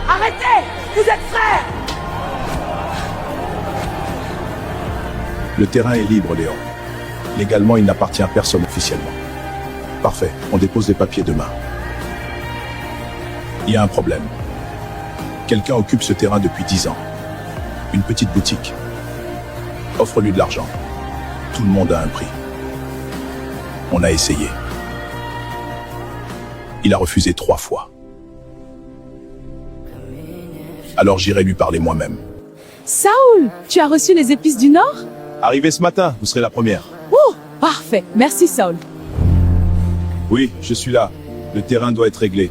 Arrêtez! Vous êtes frères! Le terrain est libre, Léon. Légalement, il n'appartient à personne officiellement. Parfait, on dépose les papiers demain. Il y a un problème. Quelqu'un occupe ce terrain depuis 10 ans. Une petite boutique. Offre-lui de l'argent. Tout le monde a un prix. On a essayé. Il a refusé 3 fois. Alors j'irai lui parler moi-même. Saoul, tu as reçu les épices du Nord? Arrivez ce matin, vous serez la première. Oh, parfait. Merci, Saoul. Oui, je suis là. Le terrain doit être réglé.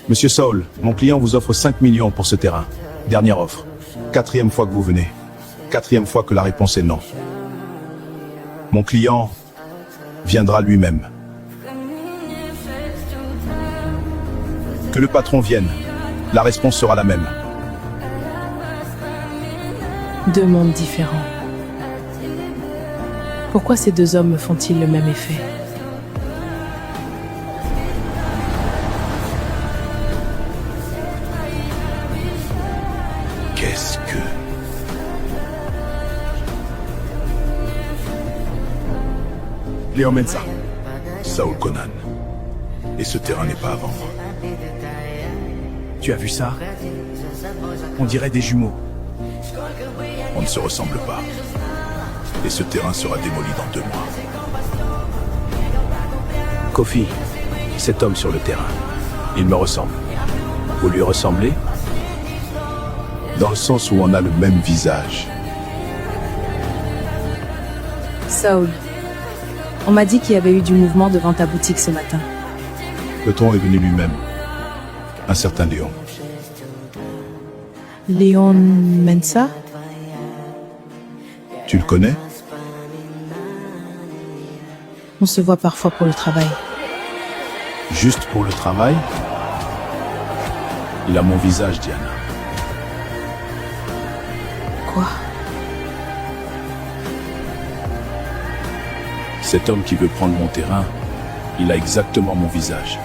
Monsieur Saul, mon client vous offre 5 millions pour ce terrain. Dernière offre. 4e fois que vous venez. 4e fois que la réponse est non. Mon client viendra lui-même. Que le patron vienne. La réponse sera la même. 2 mondes différents. Pourquoi ces 2 hommes me font-ils le même effet? Qu'est-ce que... Léon Mensa. Saul Conan. Et ce terrain n'est pas à vendre. Tu as vu ça? On dirait des jumeaux. On ne se ressemble pas. Et ce terrain sera démoli dans 2 mois. Kofi, cet homme sur le terrain, Il me ressemble. vous lui ressemblez? Dans le sens où on a le même visage. Saoul, on m'a dit qu'il y avait eu du mouvement devant ta boutique ce matin. Le tronc est venu lui-même. Un certain Léon. Léon Mensa? Tu le connais? On se voit parfois pour le travail. Juste pour le travail? Il a mon visage, Diana. Quoi? Cet homme qui veut prendre mon terrain, il a exactement mon visage.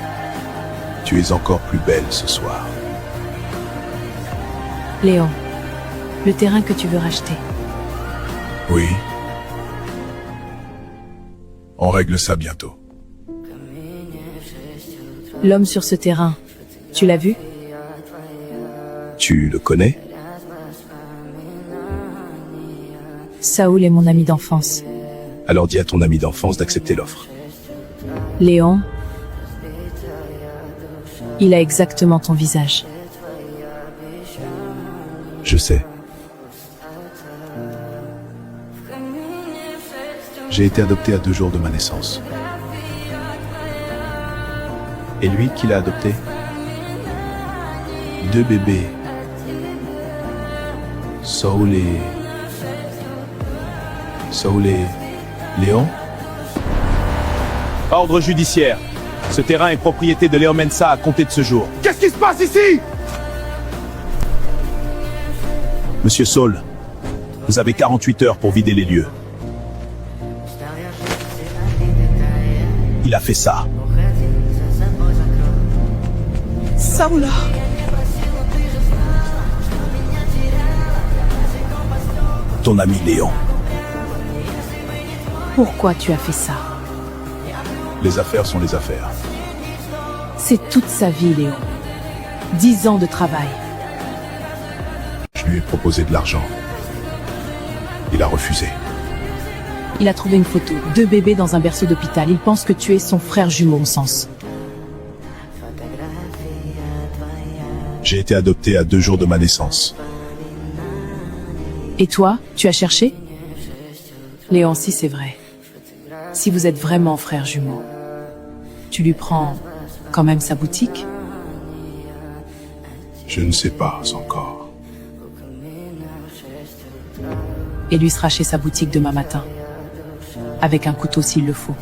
Tu es encore plus belle ce soir. Léon, le terrain que tu veux racheter. Oui. On règle ça bientôt. L'homme sur ce terrain, tu l'as vu? Tu le connais? Saoul est mon ami d'enfance. Alors dis à ton ami d'enfance d'accepter l'offre. Léon, il a exactement ton visage. Je sais. J'ai été adopté à 2 jours de ma naissance. Et lui, qui l'a adopté? 2 bébés. Saul et Léon? Ordre judiciaire. Ce terrain est propriété de Léon Mensa à compter de ce jour. Qu'est-ce qui se passe ici? Monsieur Saul, vous avez 48 heures pour vider les lieux. Il a fait ça. Saoula! Ton ami Léon. Pourquoi tu as fait ça? Les affaires sont les affaires. C'est toute sa vie, Léon. 10 ans de travail. Je lui ai proposé de l'argent. Il a refusé. Il a trouvé une photo, 2 bébés dans un berceau d'hôpital. Il pense que tu es son frère jumeau, au sens. J'ai été adopté à 2 jours de ma naissance. Et toi, tu as cherché? Léon, si c'est vrai. Si vous êtes vraiment frères jumeaux, tu lui prends quand même sa boutique? Je ne sais pas encore. Et lui sera chez sa boutique demain matin. Avec un couteau s'il le faut.